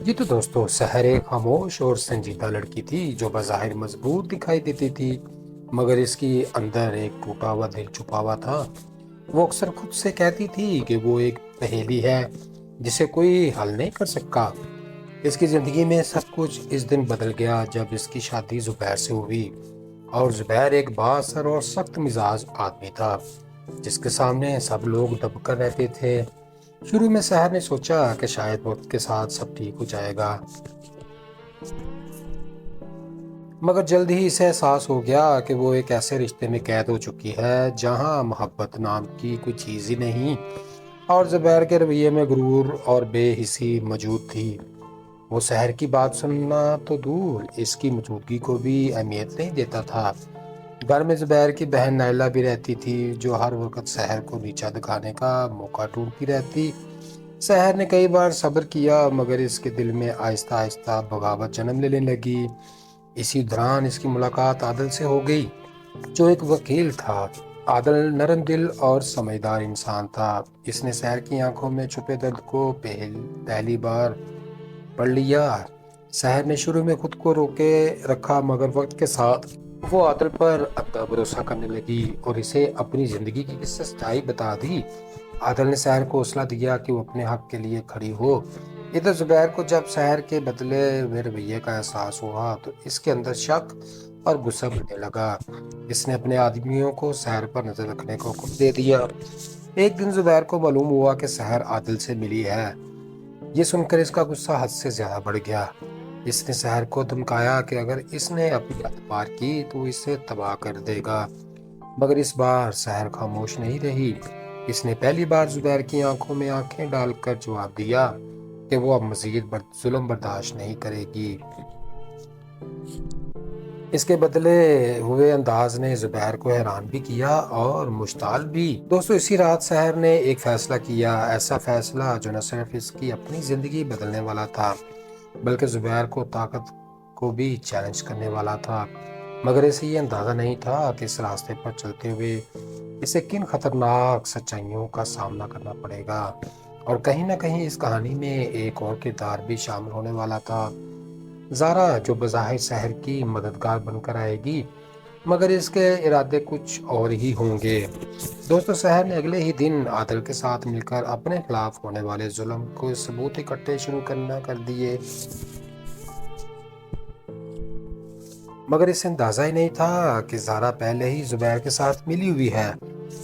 جی تو دوستوں، سحر ایک خاموش اور سنجیدہ لڑکی تھی جو بظاہر مضبوط دکھائی دیتی تھی، مگر اس کی اندر ایک ٹوٹا ہوا دل چھپا ہوا تھا۔ وہ اکثر خود سے کہتی تھی کہ وہ ایک پہیلی ہے جسے کوئی حل نہیں کر سکا۔ اس کی زندگی میں سب کچھ اس دن بدل گیا جب اس کی شادی زبیر سے ہوئی، اور زبیر ایک با اثر اور سخت مزاج آدمی تھا جس کے سامنے سب لوگ دب کر رہتے تھے۔ شروع میں سحر نے سوچا کہ شاید وقت کے ساتھ سب ٹھیک ہو جائے گا، مگر جلد ہی اسے احساس ہو گیا کہ وہ ایک ایسے رشتے میں قید ہو چکی ہے جہاں محبت نام کی کوئی چیز ہی نہیں، اور زبیر کے رویے میں غرور اور بے حسی موجود تھی۔ وہ سحر کی بات سننا تو دور، اس کی موجودگی کو بھی اہمیت نہیں دیتا تھا۔ گھر میں زبیر کی بہن نائلہ بھی رہتی تھی جو ہر وقت سحر کو نیچا دکھانے کا موقع ڈھونڈتی رہتی۔ سحر نے کئی بار صبر کیا مگر اس کے دل میں آہستہ آہستہ بغاوت جنم لینے لگی۔ اسی دوران اس کی ملاقات عادل سے ہو گئی جو ایک وکیل تھا۔ عادل نرم دل اور سمجھدار انسان تھا۔ اس نے سحر کی آنکھوں میں چھپے درد کو پہلی بار پڑھ لیا۔ سحر نے شروع میں خود کو روکے رکھا مگر وقت کے ساتھ وہ عادل پر اپنا بھروسہ کرنے لگی اور اسے اپنی زندگی کی سچائی بتا دی۔ عادل نے سحر کو حوصلہ دیا کہ وہ اپنے حق کے لیے کھڑی ہو۔ ادھر زبیر کو جب سحر کے بدلے ہوئے رویے کا احساس ہوا تو اس کے اندر شک اور غصہ بڑھنے لگا۔ اس نے اپنے آدمیوں کو سحر پر نظر رکھنے کا حکم دے دیا۔ ایک دن زبیر کو معلوم ہوا کہ سحر عادل سے ملی ہے۔ یہ سن کر اس کا غصہ حد سے زیادہ بڑھ گیا۔ اس نے سحر کو دھمکایا کہ اگر اس نے اپنی حد پار کی تو اسے تباہ کر دے گا، مگر اس بار سحر خاموش نہیں رہی۔ اس نے پہلی بار زبیر کی آنکھوں میں آنکھیں ڈال کر جواب دیا کہ وہ اب مزید ظلم برداشت نہیں کرے گی۔ اس کے بدلے ہوئے انداز نے زبیر کو حیران بھی کیا اور مشتعل بھی۔ دوستو، اسی رات سحر نے ایک فیصلہ کیا، ایسا فیصلہ جو نہ صرف اس کی اپنی زندگی بدلنے والا تھا بلکہ زبیر کو طاقت کو بھی چیلنج کرنے والا تھا۔ مگر اسے یہ اندازہ نہیں تھا کہ اس راستے پر چلتے ہوئے اسے کن خطرناک سچائیوں کا سامنا کرنا پڑے گا، اور کہیں نہ کہیں اس کہانی میں ایک اور کردار بھی شامل ہونے والا تھا، زارا، جو بظاہر سحر کی مددگار بن کر آئے گی مگر اس کے ارادے کچھ اور ہی ہوں گے۔ دوستو، سحر نے اگلے ہی دن عادل کے ساتھ مل کر اپنے خلاف ہونے والے ظلم کو ثبوت اکٹھے شروع کرنا کر دیے، مگر اسے اندازہ ہی نہیں تھا کہ زارا پہلے ہی زبیر کے ساتھ ملی ہوئی ہے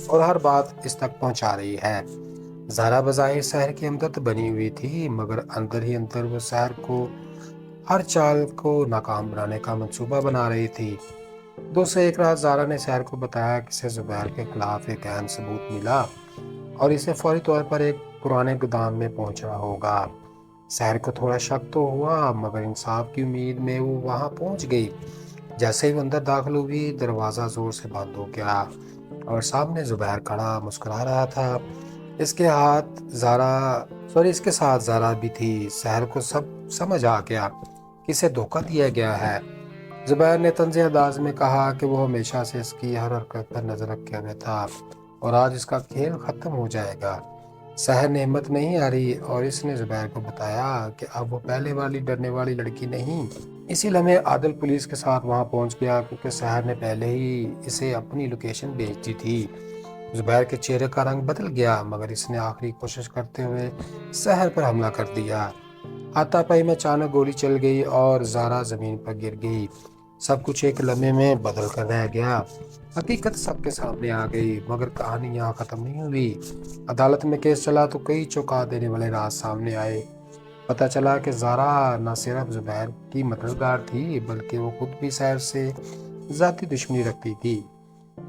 اور ہر بات اس تک پہنچا رہی ہے۔ زارا بظاہر سحر کی ہمدرد بنی ہوئی تھی مگر اندر ہی اندر وہ سحر کو ہر چال کو ناکام بنانے کا منصوبہ بنا رہی تھی۔ دوسرے ایک رات زارا نے سحر کو بتایا کہ اسے زبیر کے خلاف ایک اہم ثبوت ملا اور اسے فوری طور پر ایک پرانے گودام میں پہنچنا ہوگا۔ سحر کو تھوڑا شک تو ہوا مگر انصاف کی امید میں وہ وہاں پہنچ گئی۔ جیسے ہی وہ اندر داخل ہوئی دروازہ زور سے بند ہو گیا اور سامنے زبیر کھڑا مسکرا رہا تھا۔ اس کے ساتھ زارا بھی تھی۔ سحر کو سب سمجھ آ گیا کہ اسے دھوکہ دیا گیا ہے۔ زبیر نے طنزیہ انداز میں کہا کہ وہ ہمیشہ سے اس کی ہر حرکت پر نظر رکھے ہوئے تھا اور آج اس کا کھیل ختم ہو جائے گا۔ سحر نے ہمت نہیں ہاری اور اس نے زبیر کو بتایا کہ اب وہ پہلے والی ڈرنے والی لڑکی نہیں۔ اسی لمحے عادل پولیس کے ساتھ وہاں پہنچ گیا کیونکہ سحر نے پہلے ہی اسے اپنی لوکیشن بھیج دی تھی۔ زبیر کے چہرے کا رنگ بدل گیا مگر اس نے آخری کوشش کرتے ہوئے سحر پر حملہ کر دیا۔ ہاتھا پائی میں اچانک گولی چل گئی اور زارا زمین پر گر گئی۔ سب کچھ ایک لمحے میں بدل کر رہ گیا۔ حقیقت سب کے سامنے آ گئی مگر کہانی یہاں ختم نہیں ہوئی۔ عدالت میں کیس چلا تو کئی چونکا دینے والے راز سامنے آئے۔ پتہ چلا کہ زارا نہ صرف زبیر کی مددگار تھی بلکہ وہ خود بھی سحر سے ذاتی دشمنی رکھتی تھی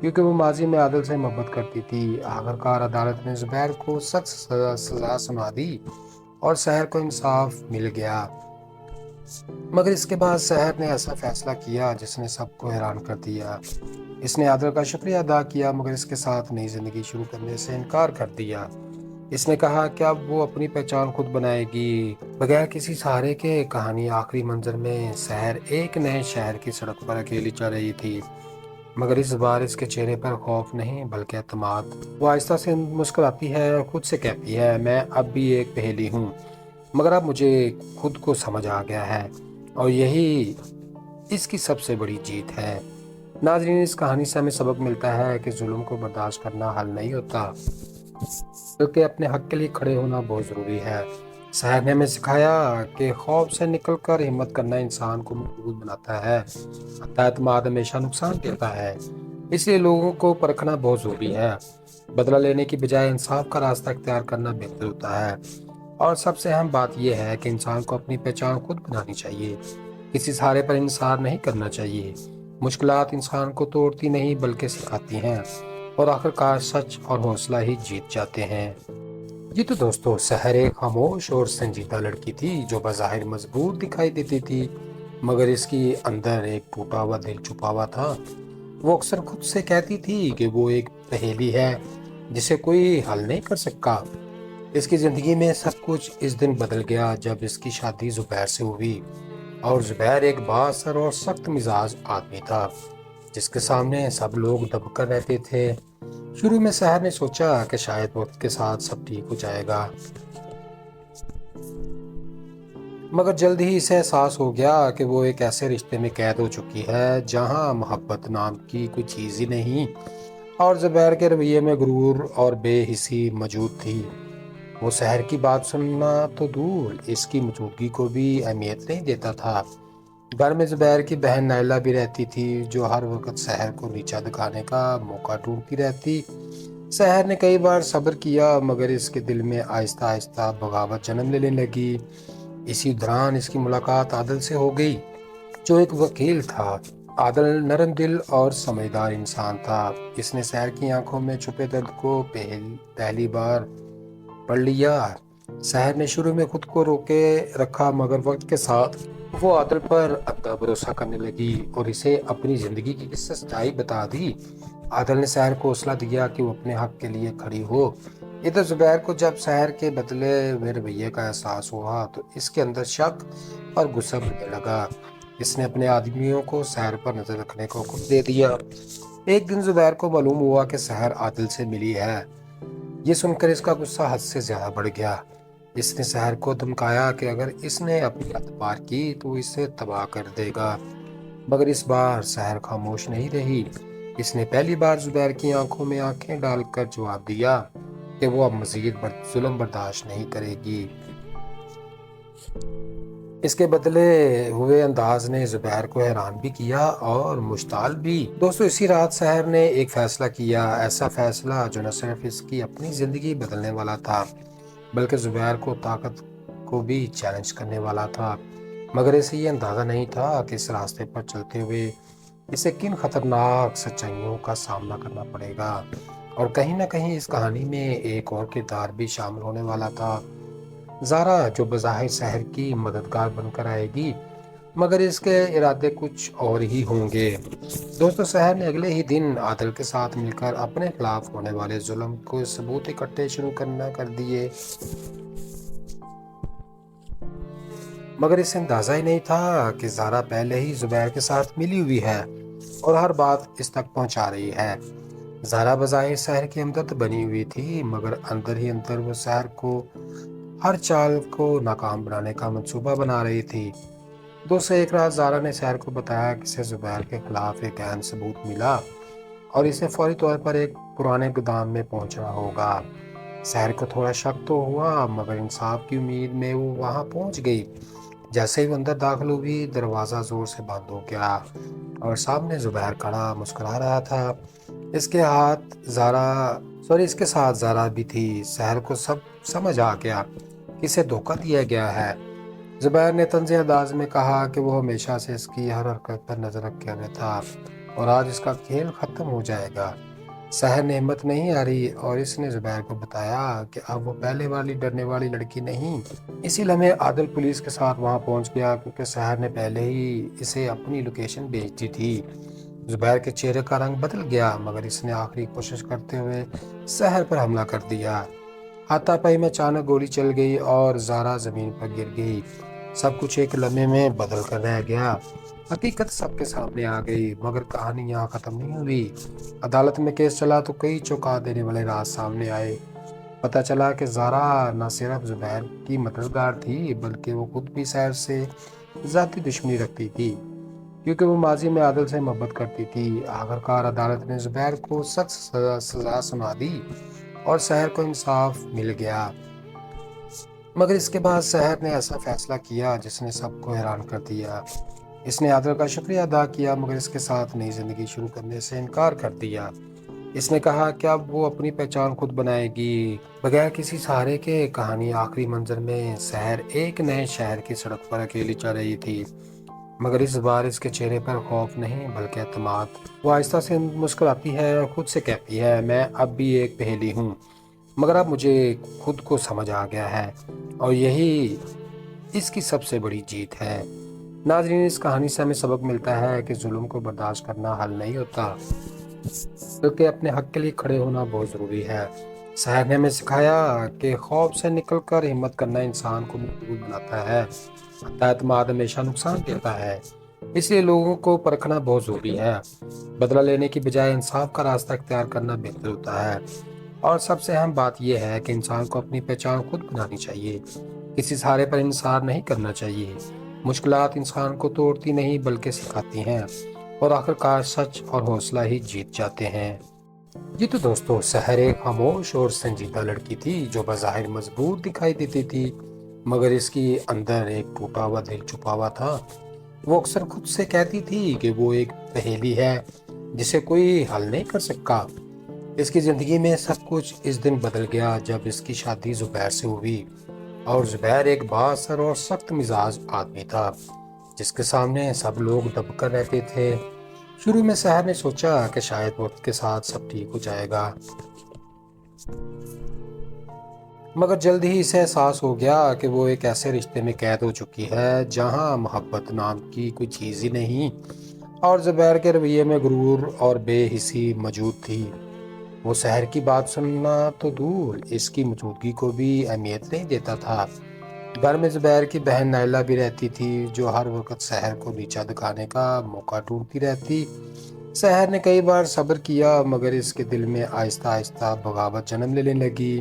کیونکہ وہ ماضی میں عادل سے محبت کرتی تھی۔ آخرکار عدالت نے زبیر کو سخت سزا سنا دی اور سحر کو انصاف مل گیا، مگر اس کے بعد سحر نے ایسا فیصلہ کیا جس نے سب کو حیران کر دیا۔ اس نے عادل کا شکریہ ادا کیا مگر اس کے ساتھ نئی زندگی شروع کرنے سے انکار کر دیا۔ اس نے کہا کہ اب وہ اپنی پہچان خود بنائے گی بغیر کسی سہارے کے۔ کہانی آخری منظر میں سحر ایک نئے شہر کی سڑک پر اکیلی چل رہی تھی مگر اس بار اس کے چہرے پر خوف نہیں بلکہ اعتماد۔ وہ آہستہ سے مسکراتی ہے اور خود سے کہتی ہے، میں اب بھی ایک پہیلی ہوں مگر اب مجھے خود کو سمجھ آ گیا ہے اور یہی اس کی سب سے بڑی جیت ہے۔ ناظرین، اس کہانی سے ہمیں سبق ملتا ہے کہ ظلم کو برداشت کرنا حل نہیں ہوتا، بلکہ اپنے حق کے لیے کھڑے ہونا بہت ضروری ہے۔ سحر نے ہمیں سکھایا کہ خوف سے نکل کر ہمت کرنا انسان کو مضبوط بناتا ہے، اعتماد ہمیشہ نقصان دیتا ہے، اس لیے لوگوں کو پرکھنا بہت ضروری ہے۔ بدلہ لینے کی بجائے انصاف کا راستہ اختیار کرنا بہتر ہوتا ہے، اور سب سے اہم بات یہ ہے کہ انسان کو اپنی پہچان خود بنانی چاہیے، کسی سہارے پر انحصار نہیں کرنا چاہیے۔ مشکلات انسان کو توڑتی نہیں بلکہ سکھاتی ہیں، اور آخرکار سچ اور حوصلہ ہی جیت جاتے ہیں۔ جی تو دوستو، سحر ایک خاموش اور سنجیدہ لڑکی تھی جو بظاہر مضبوط دکھائی دیتی تھی، مگر اس کی اندر ایک ٹوٹا ہوا دل چھپا ہوا تھا۔ وہ اکثر خود سے کہتی تھی کہ وہ ایک پہیلی ہے جسے کوئی حل نہیں کر سکا۔ اس کی زندگی میں سب کچھ اس دن بدل گیا جب اس کی شادی زبیر سے ہوئی، اور زبیر ایک بااثر اور سخت مزاج آدمی تھا جس کے سامنے سب لوگ دب کر رہتے تھے۔ شروع میں سحر نے سوچا کہ شاید وقت کے ساتھ سب ٹھیک ہو جائے گا، مگر جلد ہی اسے احساس ہو گیا کہ وہ ایک ایسے رشتے میں قید ہو چکی ہے جہاں محبت نام کی کوئی چیز ہی نہیں، اور زبیر کے رویے میں غرور اور بے حسی موجود تھی۔ وہ سحر کی بات سننا تو دور، اس کی موجودگی کو بھی اہمیت نہیں دیتا تھا۔ گھر میں زبیر کی بہن نائلہ بھی رہتی تھی جو ہر وقت سحر کو نیچا دکھانے کا موقع ڈھونڈتی رہتی۔ سحر نے کئی بار صبر کیا مگر اس کے دل میں آہستہ آہستہ بغاوت جنم لینے لگی۔ اسی دوران اس کی ملاقات عادل سے ہو گئی جو ایک وکیل تھا۔ عادل نرم دل اور سمجھدار انسان تھا۔ اس نے سحر کی آنکھوں میں چھپے درد کو پہلی بار پڑھ لیا۔ سحر نے شروع میں خود کو روکے رکھا مگر وقت کے ساتھ وہ عادل پر اپنا بھروسہ کرنے لگی اور اسے اپنی زندگی کی سچائی بتا دی۔ عادل نے سحر کو حوصلہ دیا کہ وہ اپنے حق کے لیے کھڑی ہو۔ ادھر زبیر کو جب سحر کے بدلے ہوئے رویے کا احساس ہوا تو اس کے اندر شک اور غصہ بڑھنے لگا۔ اس نے اپنے آدمیوں کو سحر پر نظر رکھنے کو حکم دے دیا۔ ایک دن زبیر کو معلوم ہوا کہ سحر عادل سے ملی ہے۔ یہ سن کر اس کا غصہ حد سے زیادہ بڑھ گیا۔ اس نے سحر کو دھمکایا کہ اگر اس نے اپنی حد پار کی تو اسے تباہ کر دے گا، مگر اس بار سحر خاموش نہیں رہی۔ اس نے پہلی بار زبیر کی آنکھوں میں آنکھیں ڈال کر جواب دیا کہ وہ اب مزید ظلم برداشت نہیں کرے گی۔ اس کے بدلے ہوئے انداز نے زبیر کو حیران بھی کیا اور مشتعل بھی۔ دوستو، اسی رات سحر نے ایک فیصلہ کیا، ایسا فیصلہ جو نہ صرف اس کی اپنی زندگی بدلنے والا تھا بلکہ زبیر کو طاقت کو بھی چیلنج کرنے والا تھا۔ مگر اسے یہ اندازہ نہیں تھا کہ اس راستے پر چلتے ہوئے اسے کن خطرناک سچائیوں کا سامنا کرنا پڑے گا، اور کہیں نہ کہیں اس کہانی میں ایک اور کردار بھی شامل ہونے والا تھا، زارا، جو بظاہر سحر کی مددگار بن کر آئے گی مگر اس کے ارادے کچھ اور ہی ہوں گے۔ دوستو، سحر نے اگلے ہی دن عادل کے ساتھ مل کر اپنے خلاف ہونے والے ظلم کو ثبوت اکٹھے شروع کر دیے، مگر اسے اندازہ ہی نہیں تھا کہ زارا پہلے ہی زبیر کے ساتھ ملی ہوئی ہے اور ہر بات اس تک پہنچا رہی ہے۔ زارا بظاہر سحر کی ہمدرد بنی ہوئی تھی مگر اندر ہی اندر وہ سحر کو ہر چال کو ناکام بنانے کا منصوبہ بنا رہی تھی۔ دوسرے ایک رات زارا نے سحر کو بتایا کہ اسے زبیر کے خلاف ایک اہم ثبوت ملا اور اسے فوری طور پر ایک پرانے گودام میں پہنچنا ہوگا۔ سحر کو تھوڑا شک تو ہوا مگر انصاف کی امید میں وہ وہاں پہنچ گئی۔ جیسے ہی وہ اندر داخل ہوئی دروازہ زور سے بند ہو گیا اور سامنے زبیر کھڑا مسکرا رہا تھا۔ اس کے ساتھ زارا بھی تھی۔ سحر کو سب سمجھ آ گیا کہ اسے دھوکہ دیا گیا ہے۔ زبیر نے طنزی انداز میں کہا کہ وہ ہمیشہ سے اس کی ہر حرکت پر نظر رکھے ہوئے تھا اور آج اس کا کھیل ختم ہو جائے گا۔ سحر نے ہمت نہیں ہاری اور اس نے زبیر کو بتایا کہ اب وہ پہلے والی ڈرنے والی لڑکی نہیں۔ اسی لمحے عادل پولیس کے ساتھ وہاں پہنچ گیا کیونکہ سحر نے پہلے ہی اسے اپنی لوکیشن بھیج دی تھی۔ زبیر کے چہرے کا رنگ بدل گیا مگر اس نے آخری کوشش کرتے ہوئے سحر پر حملہ کر دیا۔ ہاتھا پائی میں اچانک گولی چل گئی اور زارا زمین پر گر گئی۔ سب کچھ ایک لمحے میں بدل کر رہ گیا۔ حقیقت سب کے سامنے آ گئی مگر کہانی یہاں ختم نہیں ہوئی۔ عدالت میں کیس چلا تو کئی چونکا دینے والے راز سامنے آئے۔ پتہ چلا کہ زارا نہ صرف زبیر کی مددگار تھی بلکہ وہ خود بھی سحر سے ذاتی دشمنی رکھتی تھی، کیونکہ وہ ماضی میں عادل سے محبت کرتی تھی۔ آخرکار عدالت نے زبیر کو سخت سزا سنا دی اور سحر کو انصاف مل گیا، مگر اس کے بعد سحر نے ایسا فیصلہ کیا جس نے سب کو حیران کر دیا۔ اس نے عادل کا شکریہ ادا کیا مگر اس کے ساتھ نئی زندگی شروع کرنے سے انکار کر دیا۔ اس نے کہا کہ اب وہ اپنی پہچان خود بنائے گی بغیر کسی سہارے کے۔ کہانی آخری منظر میں سحر ایک نئے شہر کی سڑک پر اکیلی چل رہی تھی، مگر اس بار اس کے چہرے پر خوف نہیں بلکہ اعتماد۔ وہ آہستہ سے مسکراتی ہے اور خود سے کہتی ہے، میں اب بھی ایک پہیلی ہوں مگر اب مجھے خود کو سمجھ آ گیا ہے، اور یہی اس کی سب سے بڑی جیت ہے۔ ناظرین، اس کہانی سے ہمیں سبق ملتا ہے کہ ظلم کو برداشت کرنا حل نہیں ہوتا بلکہ اپنے حق کے لیے کھڑے ہونا بہت ضروری ہے۔ سحر نے ہمیں سکھایا کہ خوف سے نکل کر ہمت کرنا انسان کو مضبوط بناتا ہے، اعتماد ہمیشہ نقصان دیتا ہے، اس لیے لوگوں کو پرکھنا بہت ضروری ہے۔ بدلہ لینے کی بجائے انصاف کا راستہ اختیار کرنا بہتر ہوتا ہے، اور سب سے اہم بات یہ ہے کہ انسان کو اپنی پہچان خود بنانی چاہیے، کسی سہارے پر انحصار نہیں کرنا چاہیے۔ مشکلات انسان کو توڑتی نہیں بلکہ سکھاتی ہیں، اور آخرکار سچ اور حوصلہ ہی جیت جاتے ہیں۔ جی تو دوستو، سحر ایک خاموش اور سنجیدہ لڑکی تھی جو بظاہر مضبوط دکھائی دیتی تھی، مگر اس کی اندر ایک ٹوٹا ہوا دل چھپا ہوا تھا۔ وہ اکثر خود سے کہتی تھی کہ وہ ایک پہیلی ہے جسے کوئی حل نہیں کر سکا۔ اس کی زندگی میں سب کچھ اس دن بدل گیا جب اس کی شادی زبیر سے ہوئی، اور زبیر ایک با اثر اور سخت مزاج آدمی تھا جس کے سامنے سب لوگ دب کر رہتے تھے۔ شروع میں سحر نے سوچا کہ شاید وقت کے ساتھ سب ٹھیک ہو جائے گا، مگر جلد ہی اسے احساس ہو گیا کہ وہ ایک ایسے رشتے میں قید ہو چکی ہے جہاں محبت نام کی کوئی چیز ہی نہیں، اور زبیر کے رویے میں غرور اور بے حسی موجود تھی۔ وہ سحر کی بات سننا تو دور، اس کی موجودگی کو بھی اہمیت نہیں دیتا تھا۔ گھر میں زبیر کی بہن نائلہ بھی رہتی تھی جو ہر وقت سحر کو نیچا دکھانے کا موقع ڈھونڈتی رہتی۔ سحر نے کئی بار صبر کیا مگر اس کے دل میں آہستہ آہستہ بغاوت جنم لینے لگی۔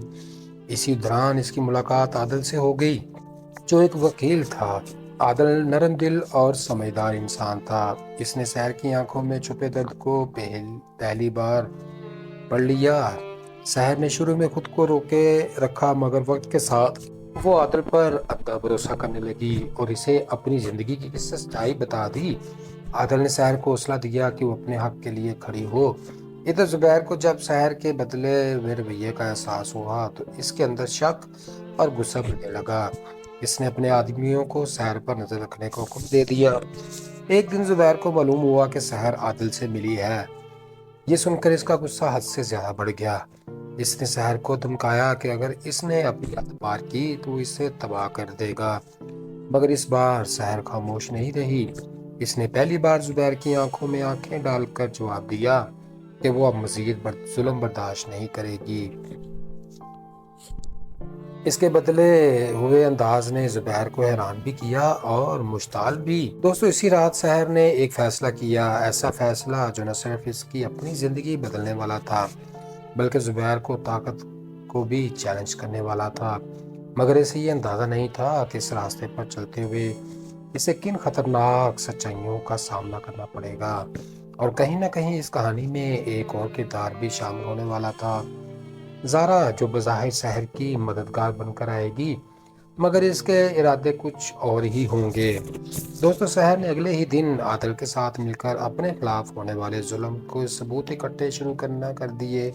اسی دوران اس کی ملاقات عادل سے ہو گئی جو ایک وکیل تھا۔ عادل نرم دل اور سمجھدار انسان تھا۔ اس نے سحر کی آنکھوں میں چھپے درد کو پہلی بار پڑھ لیا۔ سحر نے شروع میں خود کو روکے رکھا مگر وقت کے ساتھ وہ عادل پر اندھا بھروسہ کرنے لگی اور اسے اپنی زندگی کی سچائی بتا دی۔ عادل نے سحر کو حوصلہ دیا کہ وہ اپنے حق کے لیے کھڑی ہو۔ ادھر زبیر کو جب سحر کے بدلے ہوئے رویے کا احساس ہوا تو اس کے اندر شک اور غصہ بڑھنے لگا۔ اس نے اپنے آدمیوں کو سحر پر نظر رکھنے کا حکم دے دیا۔ ایک دن زبیر کو معلوم ہوا کہ سحر عادل سے ملی ہے۔ یہ سن کر اس کا غصہ حد سے زیادہ بڑھ گیا۔ اس نے سحر کو دھمکایا کہ اگر اس نے اپنی حد پار کی تو اسے تباہ کر دے گا، مگر اس بار سحر خاموش نہیں رہی۔ اس نے پہلی بار زبیر کی آنکھوں میں آنکھیں ڈال کر جواب دیا کہ وہ اب مزید ظلم برداشت نہیں کرے گی۔ اس کے بدلے ہوئے انداز نے زبیر کو حیران بھی کیا اور مشتعل بھی۔ دوستو، اسی رات سحر نے ایک فیصلہ کیا، ایسا فیصلہ جو نہ صرف اس کی اپنی زندگی بدلنے والا تھا بلکہ زبیر کو طاقت کو بھی چیلنج کرنے والا تھا۔ مگر اسے یہ اندازہ نہیں تھا کہ اس راستے پر چلتے ہوئے اسے کن خطرناک سچائیوں کا سامنا کرنا پڑے گا، اور کہیں نہ کہیں اس کہانی میں ایک اور کردار بھی شامل ہونے والا تھا، زارا، جو بظاہر سحر کی مددگار بن کر آئے گی مگر اس کے ارادے کچھ اور ہی ہوں گے۔ دوستو، سحر نے اگلے ہی دن عادل کے ساتھ مل کر اپنے خلاف ہونے والے ظلم کو ثبوت اکٹھے شروع کرنا کر دیے،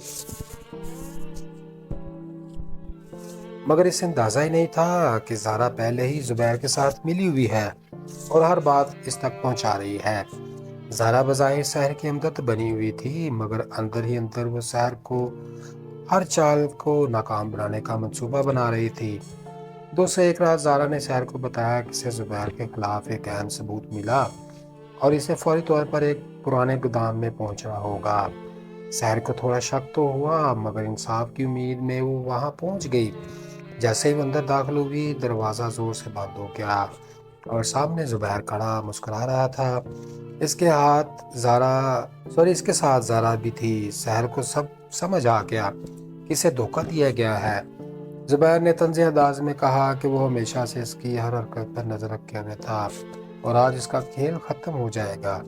مگر اسے اندازہ ہی نہیں تھا کہ زارا پہلے ہی زبیر کے ساتھ ملی ہوئی ہے اور ہر بات اس تک پہنچا رہی ہے۔ زارا بظاہر سحر کی ہمدرد بنی ہوئی تھی مگر اندر ہی اندر وہ سحر کو ہر چال کو ناکام بنانے کا منصوبہ بنا رہی تھی۔ دوستو، ایک رات زارا نے سحر کو بتایا کہ اسے زبیر کے خلاف ایک اہم ثبوت ملا اور اسے فوری طور پر ایک پرانے گودام میں پہنچنا ہوگا۔ سحر کو تھوڑا شک تو ہوا مگر انصاف کی امید میں وہ وہاں پہنچ گئی۔ جیسے ہی وہ اندر داخل ہوئی دروازہ زور سے بند ہو گیا اور سامنے زبیر کھڑا مسکرا رہا تھا۔ اس کے ساتھ زارا بھی تھی۔ سحر کو سب سمجھ آ گیا کہ اسے دھوکہ دیا گیا ہے۔ زبیر نے طنز انداز میں کہا کہ وہ ہمیشہ سے اس کی ہر حرکت پر نظر رکھے ہوئے تھا اور آج اس کا کھیل ختم ہو جائے گا۔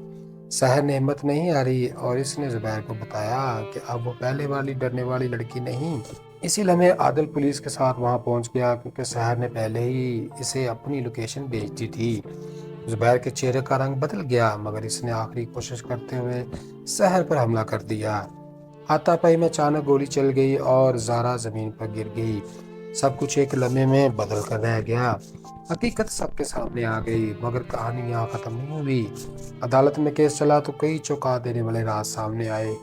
سحر نے ہمت نہیں ہاری اور اس نے زبیر کو بتایا کہ اب وہ پہلے والی ڈرنے والی لڑکی نہیں۔ اسی لمحے عادل پولیس کے ساتھ وہاں پہنچ گیا کیونکہ سحر نے پہلے ہی اسے اپنی لوکیشن بھیج دی تھی۔ زبیر کے چہرے کا رنگ بدل گیا مگر اس نے آخری کوشش کرتے ہوئے سحر پر حملہ کر دیا۔ ہاتھا پائی میں اچانک گولی چل گئی اور زارا زمین پر گر گئی۔ سب کچھ ایک لمحے میں بدل کر رہ گیا۔ حقیقت سب کے سامنے آ گئی مگر کہانی یہاں ختم نہیں ہوئی۔ عدالت میں کیس چلا تو کئی چونکا دینے والے راز سامنے آئے۔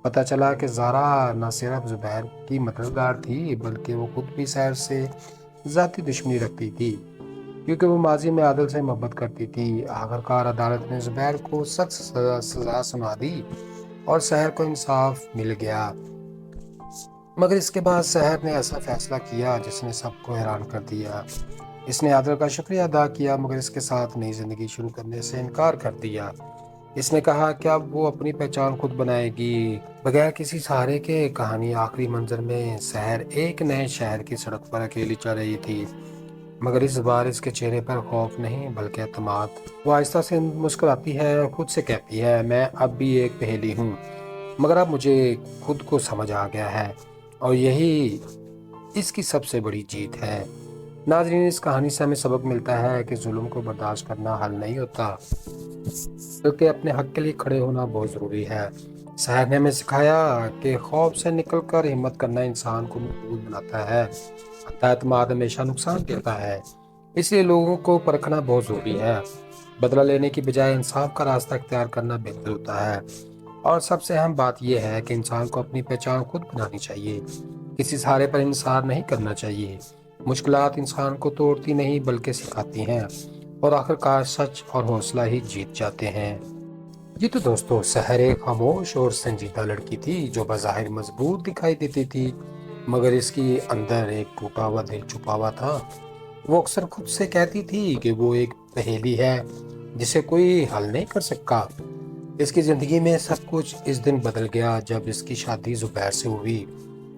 پتہ چلا کہ زارا نہ صرف زبیر کی مددگار تھی بلکہ وہ خود بھی سحر سے ذاتی دشمنی رکھتی تھی کیونکہ وہ ماضی میں عادل سے محبت کرتی تھی۔ آخرکار عدالت نے زبیر کو سخت سزا سنا دی اور سحر کو انصاف مل گیا۔ مگر اس کے بعد سحر نے ایسا فیصلہ کیا جس نے سب کو حیران کر دیا۔ اس نے عادل کا شکریہ ادا کیا مگر اس کے ساتھ نئی زندگی شروع کرنے سے انکار کر دیا۔ اس نے کہا کہ اب وہ اپنی پہچان خود بنائے گی بغیر کسی سہارے کے۔ کہانی آخری منظر میں سحر ایک نئے شہر کی سڑک پر اکیلی چل رہی تھی مگر اس بار اس کے چہرے پر خوف نہیں بلکہ اعتماد۔ وہ آہستہ سے مسکراتی ہے اور خود سے کہتی ہے میں اب بھی ایک پہیلی ہوں مگر اب مجھے خود کو سمجھ آ گیا ہے اور یہی اس کی سب سے بڑی جیت ہے۔ ناظرین اس کہانی سے ہمیں سبق ملتا ہے کہ ظلم کو برداشت کرنا حل نہیں ہوتا بلکہ اپنے حق کے لیے کھڑے ہونا بہت ضروری ہے۔ سحر نے ہمیں سکھایا کہ خوف سے نکل کر ہمت کرنا انسان کو مضبوط بناتا ہے۔ اعتماد ہمیشہ نقصان دیتا ہے اس لیے لوگوں کو پرکھنا بہت ضروری ہے۔ بدلہ لینے کی بجائے انصاف کا راستہ اختیار کرنا بہتر ہوتا ہے اور سب سے اہم بات یہ ہے کہ انسان کو اپنی پہچان خود بنانی چاہیے، کسی سہارے پر انحصار نہیں کرنا چاہیے۔ مشکلات انسان کو توڑتی نہیں بلکہ سکھاتی ہیں اور آخرکار سچ اور حوصلہ ہی جیت جاتے ہیں۔ جی تو دوستو، سحر ایک خاموش اور سنجیدہ لڑکی تھی جو بظاہر مضبوط دکھائی دیتی تھی مگر اس کی اندر ایک ٹوٹا ہوا دل چھپا ہوا تھا۔ وہ اکثر خود سے کہتی تھی کہ وہ ایک پہیلی ہے جسے کوئی حل نہیں کر سکا۔ اس کی زندگی میں سب کچھ اس دن بدل گیا جب اس کی شادی زبیر سے ہوئی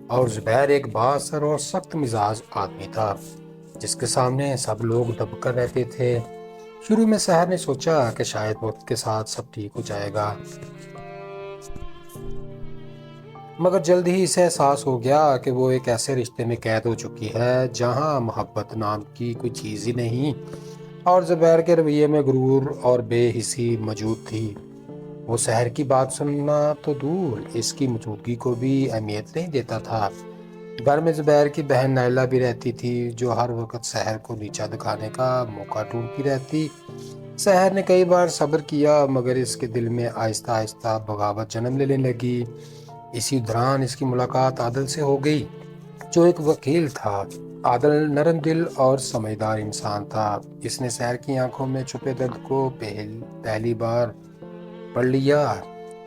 اور زبیر ایک بااثر اور سخت مزاج آدمی تھا جس کے سامنے سب لوگ دب کر رہتے تھے۔ شروع میں سحر نے سوچا کہ شاید وقت کے ساتھ سب ٹھیک ہو جائے گا مگر جلد ہی اسے احساس ہو گیا کہ وہ ایک ایسے رشتے میں قید ہو چکی ہے جہاں محبت نام کی کوئی چیز ہی نہیں اور زبیر کے رویے میں غرور اور بے حسی موجود تھی۔ وہ سحر کی بات سننا تو دور اس کی موجودگی کو بھی اہمیت نہیں دیتا تھا۔ گھر میں زبیر کی بہن نائلہ بھی رہتی تھی جو ہر وقت سحر کو نیچا دکھانے کا موقع ڈھونڈتی رہتی۔ سحر نے کئی بار صبر کیا مگر اس کے دل میں آہستہ آہستہ بغاوت جنم لینے لگی۔ اسی دوران اس کی ملاقات عادل سے ہو گئی جو ایک وکیل تھا۔ عادل نرم دل اور سمجھدار انسان تھا۔ اس نے سحر کی آنکھوں میں چھپے درد کو پہلی بار پڑھ لیا۔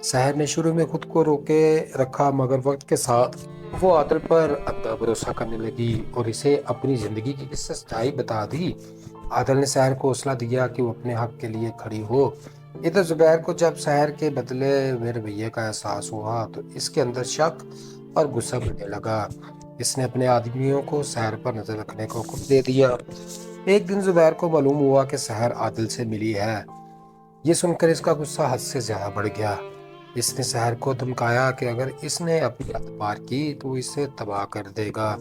سحر نے شروع میں خود کو روکے رکھا مگر وقت کے ساتھ وہ عادل پر اندھا بھروسہ کرنے لگی اور اسے اپنی زندگی کی سچائی بتا دی۔ عادل نے سحر کو حوصلہ دیا کہ وہ اپنے حق کے لیے کھڑی ہو۔ ادھر زبیر کو جب سحر کے بدلے ہوئے رویے کا احساس ہوا تو اس کے اندر شک اور غصہ بڑھنے لگا۔ اس نے اپنے آدمیوں کو سحر پر نظر رکھنے کا حکم دے دیا۔ ایک دن زبیر کو معلوم ہوا کہ سحر عادل سے ملی ہے۔ یہ سن کر اس کا غصہ حد سے زیادہ بڑھ گیا۔ اس نے سحر کو دھمکایا کہ اگر اس نے اپنی حد پار کی تو اسے تباہ کر دے گا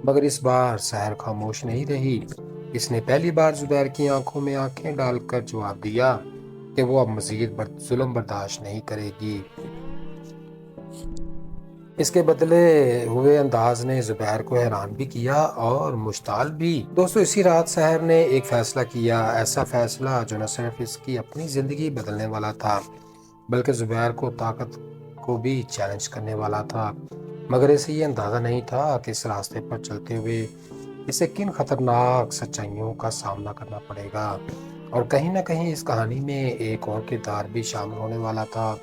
مگر اس بار سحر خاموش نہیں رہی۔ اس نے پہلی بار زبیر کی آنکھوں میں آنکھیں ڈال کر جواب دیا کہ وہ اب مزید ظلم برداشت نہیں کرے گی۔ اس کے بدلے ہوئے انداز نے زبیر کو حیران بھی کیا اور مشتعل بھی۔ دوستو اسی رات سحر نے ایک فیصلہ کیا، ایسا فیصلہ جو نہ صرف اس کی اپنی زندگی بدلنے والا تھا بلکہ زبیر کو طاقت کو بھی چیلنج کرنے والا تھا۔ مگر اسے یہ اندازہ نہیں تھا کہ اس راستے پر چلتے ہوئے اسے کن خطرناک سچائیوں کا سامنا کرنا پڑے گا اور کہیں نہ کہیں اس کہانی میں ایک اور کردار بھی شامل ہونے والا تھا،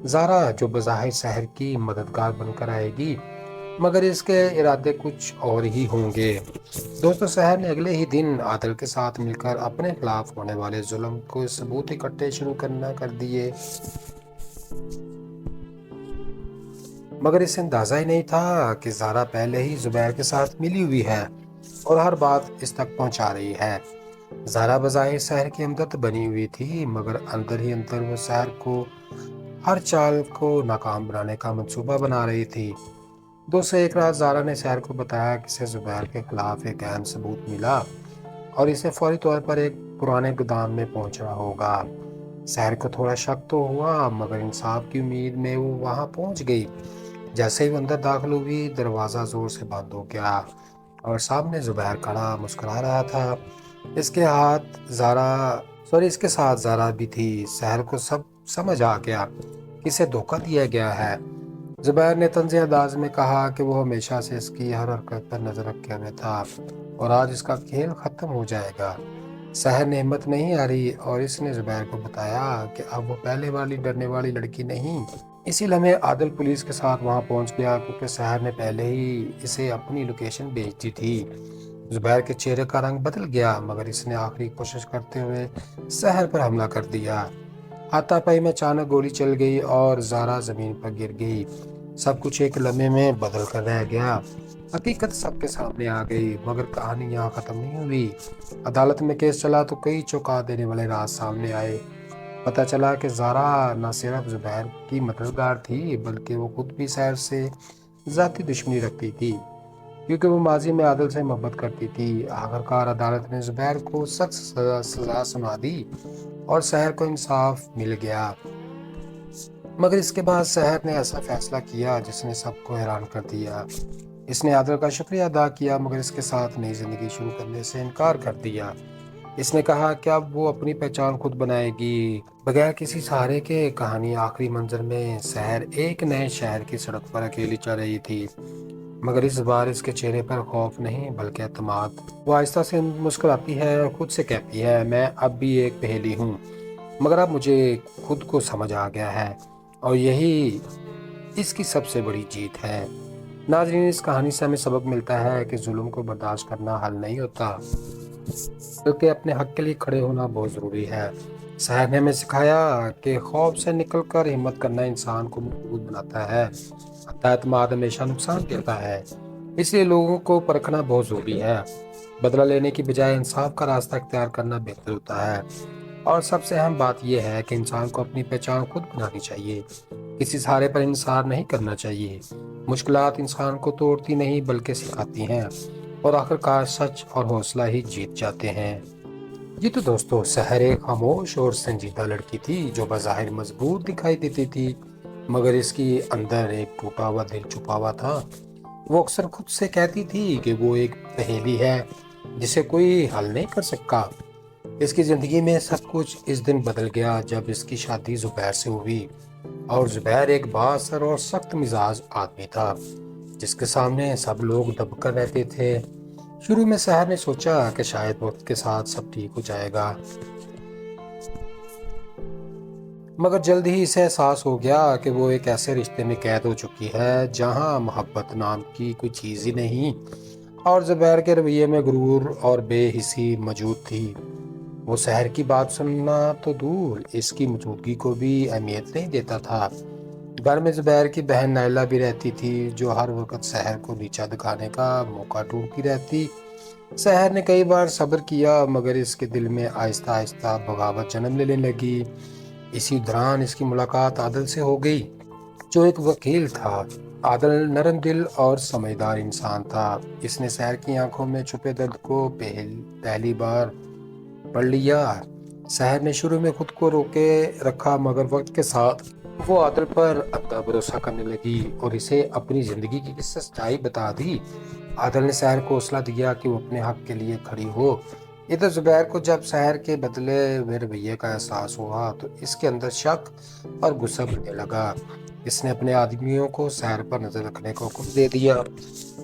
زارا، جو بظاہر سحر کی مددگار بن کر آئے گی مگر اس کے ارادے کچھ اور ہی ہوں گے۔ دوستو سحر نے اگلے ہی دن عادل کے ساتھ مل کر اپنے خلاف ہونے والے ظلم کو ثبوت اکٹھے شروع کر دیے مگر اسے اندازہ ہی نہیں تھا کہ زارا پہلے ہی زبیر کے ساتھ ملی ہوئی ہے اور ہر بات اس تک پہنچا رہی ہے۔ زارا بظاہر سحر کی ہمدرد بنی ہوئی تھی، مگر اندر ہی اندر وہ سحر کو ہر چال کو ناکام بنانے کا منصوبہ بنا رہی تھی۔ دوسرے ایک رات زارا نے سحر کو بتایا کہ اسے زبیر کے خلاف ایک اہم ثبوت ملا اور اسے فوری طور پر ایک پرانے گودام میں پہنچنا ہوگا۔ سحر کو تھوڑا شک تو ہوا، مگر انصاف کی امید میں وہ وہاں پہنچ گئی۔ جیسے ہی وہ اندر داخل ہوئی، دروازہ زور سے بند ہو گیا اور سامنے زبیر کھڑا مسکرا رہا تھا۔ اس کے ساتھ زارا بھی تھی۔ سحر کو سب سمجھ آ گیا کہ اسے دھوکہ دیا گیا ہے۔ زبیر نے طنز انداز میں کہا کہ وہ ہمیشہ سے اس کی ہر حرکت پر نظر رکھے ہوئے تھا اور آج اس کا کھیل ختم ہو جائے گا۔ سحر نے ہمت نہیں ہاری اور اس نے زبیر کو بتایا کہ اب وہ پہلے والی ڈرنے والی لڑکی نہیں۔ اسی لمحے عادل پولیس کے ساتھ وہاں پہنچ گیا، کیونکہ سحر نے پہلے ہی اسے اپنی لوکیشن بھیج دی تھی۔ زبیر کے چہرے کا رنگ بدل گیا، مگر اس نے آخری کوشش کرتے ہوئے سحر پر حملہ کر دیا۔ ہاتھا پائی میں اچانک گولی چل گئی اور زارا زمین پر گر گئی۔ سب کچھ ایک لمحے میں بدل کر رہ گیا۔ حقیقت سب کے سامنے آ گئی، مگر کہانی یہاں ختم نہیں ہوئی۔ عدالت میں کیس چلا تو کئی چونکا دینے والے راز سامنے آئے۔ پتہ چلا کہ زارا نہ صرف زبیر کی مددگار تھی، بلکہ وہ خود بھی سحر سے ذاتی دشمنی رکھتی تھی، کیونکہ وہ ماضی میں عادل سے محبت کرتی تھی۔ آخرکار عدالت نے زبیر کو سخت سزا سنا دی اور سحر کو انصاف مل گیا۔ مگر اس کے بعد سحر نے ایسا فیصلہ کیا جس نے سب کو حیران کر دیا۔ اس نے عادل کا شکریہ ادا کیا، مگر اس کے ساتھ نئی زندگی شروع کرنے سے انکار کر دیا۔ اس نے کہا کہ اب وہ اپنی پہچان خود بنائے گی، بغیر کسی سہارے کے۔ کہانی آخری منظر میں سحر ایک نئے شہر کی سڑک پر اکیلی چل رہی تھی، مگر اس بار اس کے چہرے پر خوف نہیں بلکہ اعتماد۔ وہ آہستہ سے مسکراتی ہے اور خود سے کہتی ہے، میں اب بھی ایک پہیلی ہوں، مگر اب مجھے خود کو سمجھ آ گیا ہے اور یہی اس کی سب سے بڑی جیت ہے۔ ناظرین، اس کہانی سے ہمیں سبق ملتا ہے کہ ظلم کو برداشت کرنا حل نہیں ہوتا، بلکہ اپنے حق کے لیے کھڑے ہونا بہت ضروری ہے۔ سحر نے ہمیں سکھایا کہ خوف سے نکل کر ہمت کرنا انسان کو مضبوط بناتا ہے، اعتماد ہمیشہ نقصان دیتا ہے۔ اس لیے لوگوں کو پرکھنا بہت ضروری ہے۔ بدلہ لینے کی بجائے انصاف کا راستہ اختیار کرنا بہتر ہوتا ہے۔ اور سب سے اہم بات یہ ہے کہ انسان کو اپنی پہچان خود بنانی چاہیے، کسی سہارے پر انحصار نہیں کرنا چاہیے۔ مشکلات انسان کو توڑتی نہیں بلکہ سکھاتی ہیں، اور آخرکار سچ اور حوصلہ ہی جیت جاتے ہیں۔ جی تو دوستو، سحر ایک خاموش اور سنجیدہ لڑکی تھی جو بظاہر مضبوط دکھائی دیتی تھی، مگر اس کی اندر ایک ٹوٹا ہوا دل چھپا ہوا تھا۔ وہ اکثر خود سے کہتی تھی کہ وہ ایک پہیلی ہے جسے کوئی حل نہیں کر سکا۔ اس کی زندگی میں سب کچھ اس دن بدل گیا جب اس کی شادی زبیر سے ہوئی، اور زبیر ایک بااثر اور سخت مزاج آدمی تھا جس کے سامنے سب لوگ دب کر رہتے تھے۔ شروع میں سحر نے سوچا کہ شاید وقت کے ساتھ سب ٹھیک ہو جائے گا، مگر جلد ہی اسے احساس ہو گیا کہ وہ ایک ایسے رشتے میں قید ہو چکی ہے جہاں محبت نام کی کوئی چیز ہی نہیں، اور زبیر کے رویے میں غرور اور بے حسی موجود تھی۔ وہ سحر کی بات سننا تو دور، اس کی موجودگی کو بھی اہمیت نہیں دیتا تھا۔ گھر میں زبیر کی بہن نائلہ بھی رہتی تھی، جو ہر وقت سحر کو نیچا دکھانے کا موقع ڈھونڈتی رہتی۔ سحر نے کئی بار صبر کیا، مگر اس کے دل میں آہستہ آہستہ بغاوت جنم لینے لگی۔ اسی دوران اس کی ملاقات عادل سے ہو گئی، جو ایک وکیل تھا۔ عادل نرم دل اور سمجھدار انسان تھا۔ اس نے سحر کی آنکھوں میں چھپے درد کو پہلی بار پڑھ لیا۔ سحر نے شروع میں خود کو روکے رکھا، مگر وقت کے ساتھ وہ عادل پر اپنا بھروسہ کرنے لگی اور اسے اپنی زندگی کی سچائی بتا دی۔ عادل نے سحر کو حوصلہ دیا کہ وہ اپنے حق کے لیے کھڑی ہو۔ ادھر زبیر کو جب سحر کے بدلے ہوئے رویے کا احساس ہوا تو اس کے اندر شک اور غصہ بڑھنے لگا۔ اس نے اپنے آدمیوں کو سحر پر نظر رکھنے کو حکم دے دیا۔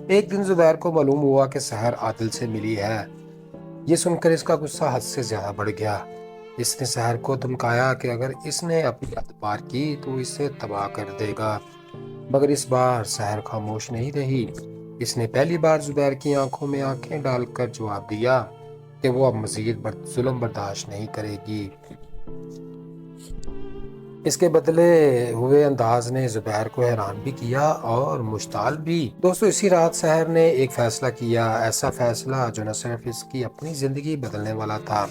ایک دن زبیر کو معلوم ہوا کہ سحر عادل سے ملی ہے۔ یہ سن کر اس کا غصہ حد سے زیادہ بڑھ گیا۔ اس نے سحر کو دھمکایا کہ اگر اس نے اپنی حد پار کی تو اسے تباہ کر دے گا، مگر اس بار سحر خاموش نہیں رہی۔ اس نے پہلی بار زبیر کی آنکھوں میں آنکھیں ڈال کر جواب دیا کہ وہ اب مزید ظلم برداشت نہیں کرے گی۔ اس کے بدلے ہوئے انداز نے زبیر کو حیران بھی کیا اور مشتعل بھی۔ دوستو اسی رات سحر نے ایک فیصلہ کیا، ایسا فیصلہ جو نہ صرف اس کی اپنی زندگی بدلنے والا تھا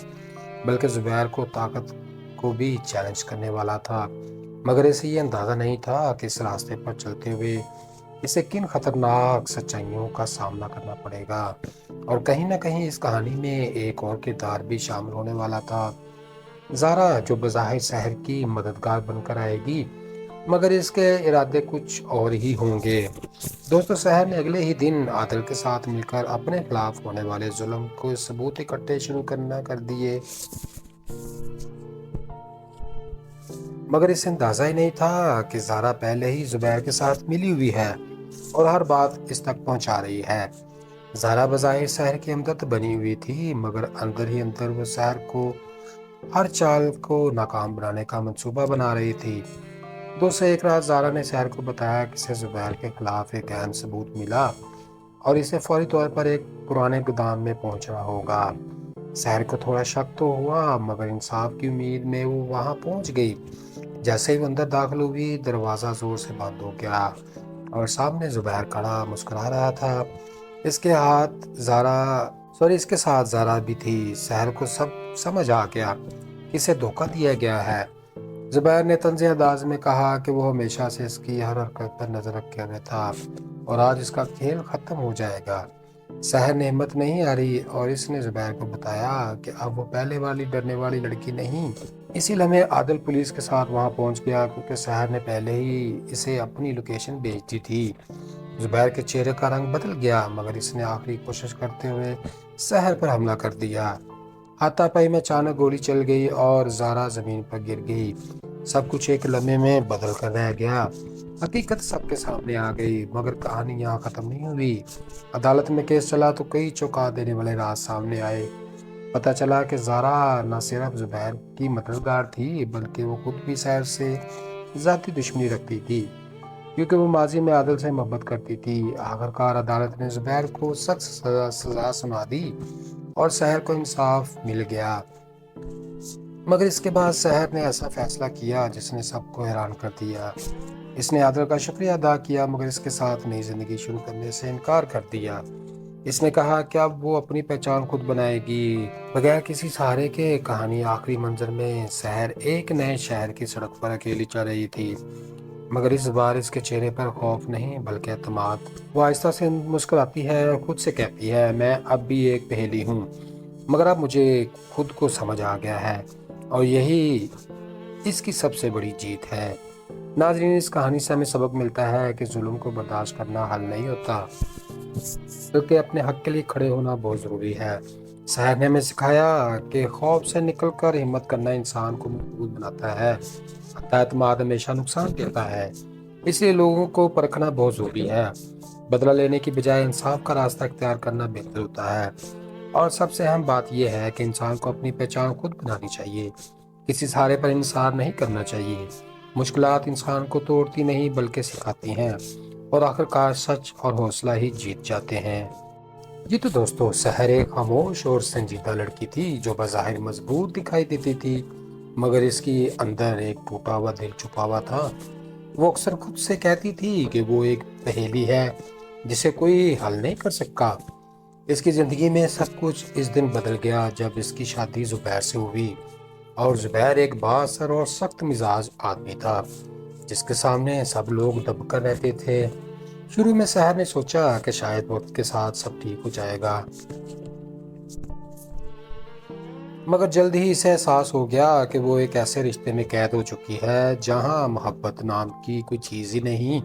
بلکہ زبیر کو طاقت کو بھی چیلنج کرنے والا تھا۔ مگر اسے یہ اندازہ نہیں تھا کہ اس راستے پر چلتے ہوئے اسے کن خطرناک سچائیوں کا سامنا کرنا پڑے گا، اور کہیں نہ کہیں اس کہانی میں ایک اور کردار بھی شامل ہونے والا تھا، زارا، جو بظاہر سحر کی مددگار بن کر آئے گی مگر اس کے ارادے کچھ اور ہی ہوں گے۔ دوستو سحر نے اگلے ہی دن عادل کے ساتھ مل کر اپنے خلاف ہونے والے ظلم کو ثبوت اکٹھے شروع کر دیے، مگر اسے اندازہ ہی نہیں تھا کہ زارا پہلے ہی زبیر کے ساتھ ملی ہوئی ہے اور ہر بات اس تک پہنچا رہی ہے۔ زارا بظاہر سحر کی ہمدرد بنی ہوئی تھی مگر اندر ہی اندر وہ سحر کو ہر چال کو ناکام بنانے کا منصوبہ بنا رہی تھی۔ دوسرے ایک رات زارا نے سحر کو بتایا کہ اسے زبیر کے خلاف ایک اہم ثبوت ملا اور اسے فوری طور پر ایک پرانے گودام میں پہنچنا ہوگا۔ سحر کو تھوڑا شک تو ہوا مگر انصاف کی امید میں وہ وہاں پہنچ گئی۔ جیسے ہی وہ اندر داخل ہوئی دروازہ زور سے بند ہو گیا اور سامنے زبیر کھڑا مسکرا رہا تھا۔ اس کے ساتھ زارا بھی تھی۔ سحر کو سب سمجھ آ گیا کہ اسے دھوکہ دیا گیا ہے۔ زبیر نے طنزی انداز میں کہا کہ وہ ہمیشہ سے اس کی ہر حرکت پر نظر رکھے ہوئے تھا اور آج اس کا کھیل ختم ہو جائے گا۔ سحر نے ہمت نہیں ہاری اور اس نے زبیر کو بتایا کہ اب وہ پہلے والی ڈرنے والی لڑکی نہیں۔ اسی لمحے عادل پولیس کے ساتھ وہاں پہنچ گیا کیونکہ سحر نے پہلے ہی اسے اپنی لوکیشن بھیج دی تھی۔ زبیر کے چہرے کا رنگ بدل گیا مگر اس نے آخری کوشش کرتے ہوئے سحر پر حملہ کر دیا۔ ہاتھا پائی میں اچانک گولی چل گئی اور زارا زمین پر گر گئی۔ سب کچھ ایک لمحے میں بدل کر رہ گیا۔ حقیقت سب کے سامنے آ گئی مگر کہانی یہاں ختم نہیں ہوئی۔ عدالت میں کیس چلا تو کئی چونکا دینے والے راز سامنے آئے۔ پتہ چلا کہ زارا نہ صرف زبیر کی مددگار تھی بلکہ وہ خود بھی سحر سے ذاتی دشمنی رکھتی تھی کیونکہ وہ ماضی میں عادل سے محبت کرتی تھی۔ آخرکار عدالت نے زبیر کو سخت سزا سنا دی اور سحر کو انصاف مل گیا، مگر اس کے بعد سحر نے ایسا فیصلہ کیا جس نے سب کو حیران کر دیا۔ اس نے عادل کا شکریہ ادا کیا مگر اس کے ساتھ نئی زندگی شروع کرنے سے انکار کر دیا۔ اس نے کہا کہ اب وہ اپنی پہچان خود بنائے گی بغیر کسی سہارے کے۔ کہانی آخری منظر میں سحر ایک نئے شہر کی سڑک پر اکیلی چل رہی تھی مگر اس بار اس کے چہرے پر خوف نہیں بلکہ اعتماد۔ وہ آہستہ سے مسکراتی ہے اور خود سے کہتی ہے، میں اب بھی ایک پہیلی ہوں مگر اب مجھے خود کو سمجھ آ گیا ہے اور یہی اس کی سب سے بڑی جیت ہے۔ ناظرین اس کہانی سے ہمیں سبق ملتا ہے کہ ظلم کو برداشت کرنا حل نہیں ہوتا بلکہ اپنے حق کے لیے کھڑے ہونا بہت ضروری ہے۔ سحر نے ہمیں سکھایا کہ خوف سے نکل کر ہمت کرنا انسان کو مضبوط بناتا ہے، اعتماد ہمیشہ نقصان دیتا ہے، اس لیے لوگوں کو پرکھنا بہت ضروری ہے۔ بدلہ لینے کی بجائے انصاف کا راستہ اختیار کرنا بہتر ہوتا ہے، اور سب سے اہم بات یہ ہے کہ انسان کو اپنی پہچان خود بنانی چاہیے، کسی سہارے پر انحصار نہیں کرنا چاہیے۔ مشکلات انسان کو توڑتی نہیں بلکہ سکھاتی ہیں اور آخرکار سچ اور حوصلہ ہی جیت جاتے ہیں۔ جی تو دوستو سحر ایک خاموش اور سنجیدہ لڑکی تھی جو بظاہر مضبوط دکھائی دیتی تھی مگر اس کی اندر ایک ٹوٹا ہوا دل چھپا ہوا تھا۔ وہ اکثر خود سے کہتی تھی کہ وہ ایک پہیلی ہے جسے کوئی حل نہیں کر سکا۔ اس کی زندگی میں سب کچھ اس دن بدل گیا جب اس کی شادی زبیر سے ہوئی، اور زبیر ایک با اثر اور سخت مزاج آدمی تھا جس کے سامنے سب لوگ دب کر رہتے تھے۔ شروع میں سحر نے سوچا کہ شاید وقت کے ساتھ سب ٹھیک ہو جائے گا مگر جلد ہی اسے احساس ہو گیا کہ وہ ایک ایسے رشتے میں قید ہو چکی ہے جہاں محبت نام کی کوئی چیز ہی نہیں،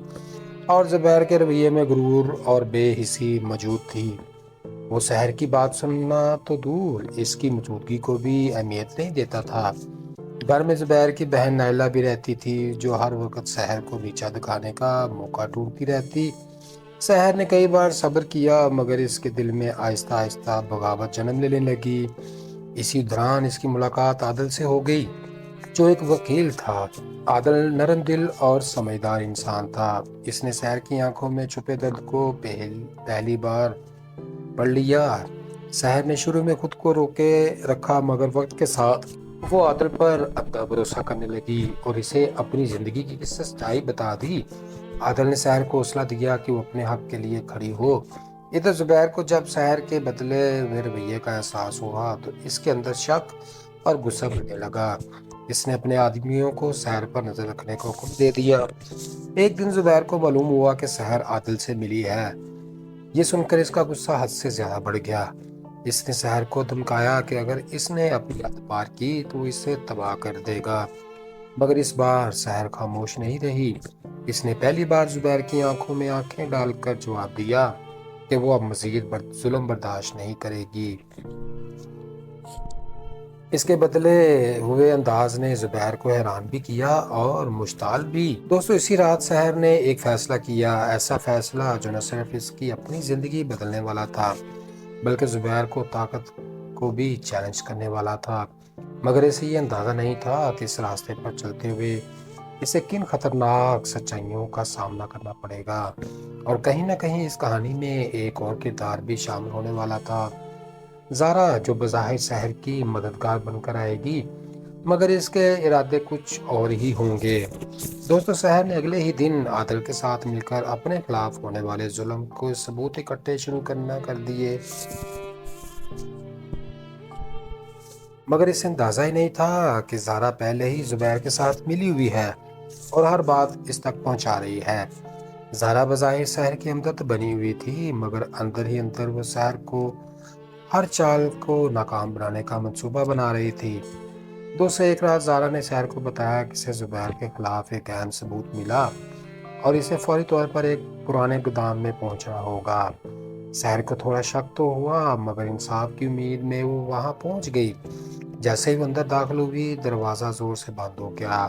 اور زبیر کے رویے میں غرور اور بے حسی موجود تھی۔ وہ سحر کی بات سننا تو دور، اس کی موجودگی کو بھی اہمیت نہیں دیتا تھا۔ گھر میں زبیر کی بہن نائلہ بھی رہتی تھی جو ہر وقت سحر کو نیچا دکھانے کا موقع ڈھونڈتی رہتی۔ سحر نے کئی بار صبر کیا مگر اس کے دل میں آہستہ آہستہ بغاوت جنم لینے لگی۔ اسی دوران اس کی ملاقات عادل سے ہو گئی جو ایک وکیل تھا۔ عادل نرم دل اور سمجھدار انسان تھا۔ اس نے سحر کی آنکھوں میں چھپے درد کو پہلی بار پڑھ لیا۔ سحر نے شروع میں خود کو روکے رکھا مگر وقت کے ساتھ وہ عادل پر اپنا بھروسہ کرنے لگی اور اسے اپنی زندگی کی سچائی بتا دی۔ عادل نے سحر کو حوصلہ دیا کہ وہ اپنے حق کے لیے کھڑی ہو۔ ادھر زبیر کو جب سحر کے بدلے ہوئے رویے کا احساس ہوا تو اس کے اندر شک اور غصہ بڑھنے لگا۔ اس نے اپنے آدمیوں کو سحر پر نظر رکھنے کا حکم دے دیا۔ ایک دن زبیر کو معلوم ہوا کہ سحر عادل سے ملی ہے۔ یہ سن کر اس کا غصہ حد سے زیادہ بڑھ گیا۔ اس نے سحر کو دھمکایا کہ اگر اس نے اپنی حد پار کی تو اسے تباہ کر دے گا، مگر اس بار سحر خاموش نہیں رہی۔ اس نے پہلی بار زبیر کی آنکھوں میں آنکھیں ڈال کر جواب دیا کہ وہ اب مزید ظلم برداشت نہیں کرے گی۔ اس کے بدلے ہوئے انداز نے زبیر کو حیران بھی کیا اور مشتعل بھی۔ دوستو، اسی رات سحر نے ایک فیصلہ کیا، ایسا فیصلہ جو نہ صرف اس کی اپنی زندگی بدلنے والا تھا بلکہ زبیر کو طاقت کو بھی چیلنج کرنے والا تھا۔ مگر اسے یہ اندازہ نہیں تھا کہ اس راستے پر چلتے ہوئے اسے کن خطرناک سچائیوں کا سامنا کرنا پڑے گا، اور کہیں نہ کہیں اس کہانی میں ایک اور کردار بھی شامل ہونے والا تھا، زارا، جو بظاہر سحر کی مددگار بن کر آئے گی مگر اس کے ارادے کچھ اور ہی ہوں گے۔ دوستو، سحر نے اگلے ہی دن عادل کے ساتھ مل کر اپنے خلاف ہونے والے ظلم کو ثبوت اکٹھے شروع کرنا کر دیے، مگر اسے اندازہ ہی نہیں تھا کہ زارا پہلے ہی زبیر کے ساتھ ملی ہوئی ہے اور ہر بات اس تک پہنچا رہی ہے۔ زارا بظاہر سحر کی ہمدرد بنی ہوئی تھی مگر اندر ہی اندر وہ سحر کو ہر چال کو ناکام بنانے کا منصوبہ بنا رہی تھی۔ دوسرے ایک رات زارا نے سحر کو بتایا کہ اسے زبیر کے خلاف ایک اہم ثبوت ملا اور اسے فوری طور پر ایک پرانے گودام میں پہنچنا ہوگا۔ سحر کو تھوڑا شک تو ہوا مگر انصاف کی امید میں وہ وہاں پہنچ گئی۔ جیسے ہی وہ اندر داخل ہوئی دروازہ زور سے بند ہو گیا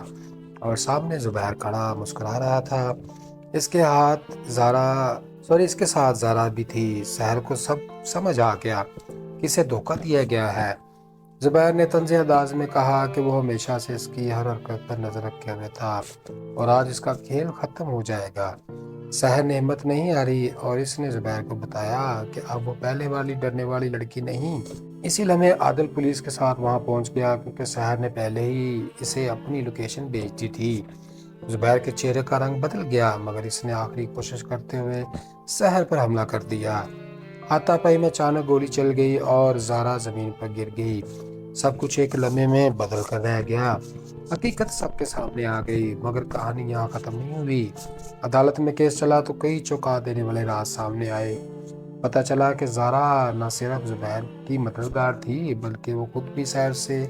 اور سامنے زبیر کھڑا مسکرا رہا تھا۔ اس کے ساتھ زارا بھی تھی۔ سحر کو سب سمجھ آ گیا کہ اسے دھوکہ دیا گیا ہے۔ زبیر نے طنز انداز میں کہا کہ وہ ہمیشہ سے اس کی ہر حرکت پر نظر رکھے ہوئے تھا اور آج اس کا کھیل ختم ہو جائے گا۔ سحر نے ہمت نہیں ہاری اور اس نے زبیر کو بتایا کہ اب وہ پہلے والی ڈرنے والی لڑکی نہیں۔ اسی لمحے عادل پولیس کے ساتھ وہاں پہنچ گیا کیونکہ سحر نے پہلے ہی اسے اپنی لوکیشن بھیج دی تھی۔ زبیر کے چہرے کا رنگ بدل گیا مگر اس نے آخری کوشش کرتے ہوئے سحر پر حملہ کر دیا۔ ہاتھا پائی میں اچانک گولی چل گئی اور زارا زمین پر گر گئی۔ سب کچھ ایک لمحے میں بدل کر رہ گیا۔ حقیقت سب کے سامنے آ گئی مگر کہانی یہاں ختم نہیں ہوئی۔ عدالت میں کیس چلا تو کئی چونکا دینے والے راز سامنے آئے۔ پتہ چلا کہ زارا نہ صرف زبیر کی مددگار تھی بلکہ وہ خود بھی سحر سے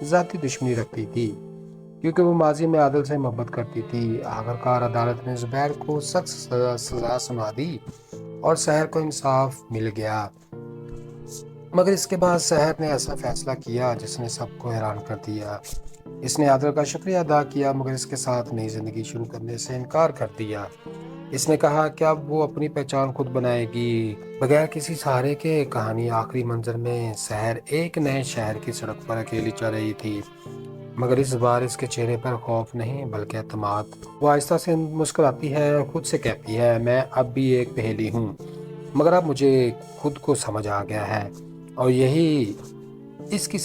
ذاتی دشمنی رکھتی تھی کیونکہ وہ ماضی میں عادل سے محبت کرتی تھی۔ آخرکار عدالت نے زبیر کو سخت سزا سنا دی اور سحر کو انصاف مل گیا، مگر اس کے بعد سحر نے ایسا فیصلہ کیا جس نے سب کو حیران کر دیا۔ اس نے عادل کا شکریہ ادا کیا مگر اس کے ساتھ نئی زندگی شروع کرنے سے انکار کر دیا۔ اس نے کہا کہ اب وہ اپنی پہچان خود بنائے گی بغیر کسی سہارے کے۔ کہانی آخری منظر میں سحر ایک نئے شہر کی سڑک پر اکیلی چل رہی تھی مگر اس بار اس کے چہرے پر خوف نہیں بلکہ اعتماد۔ وہ آہستہ سے مسکراتی ہے اور خود سے کہتی ہے، میں اب بھی ایک پہیلی ہوں مگر اب مجھے خود کو سمجھ آ گیا ہے اور یہی اس کی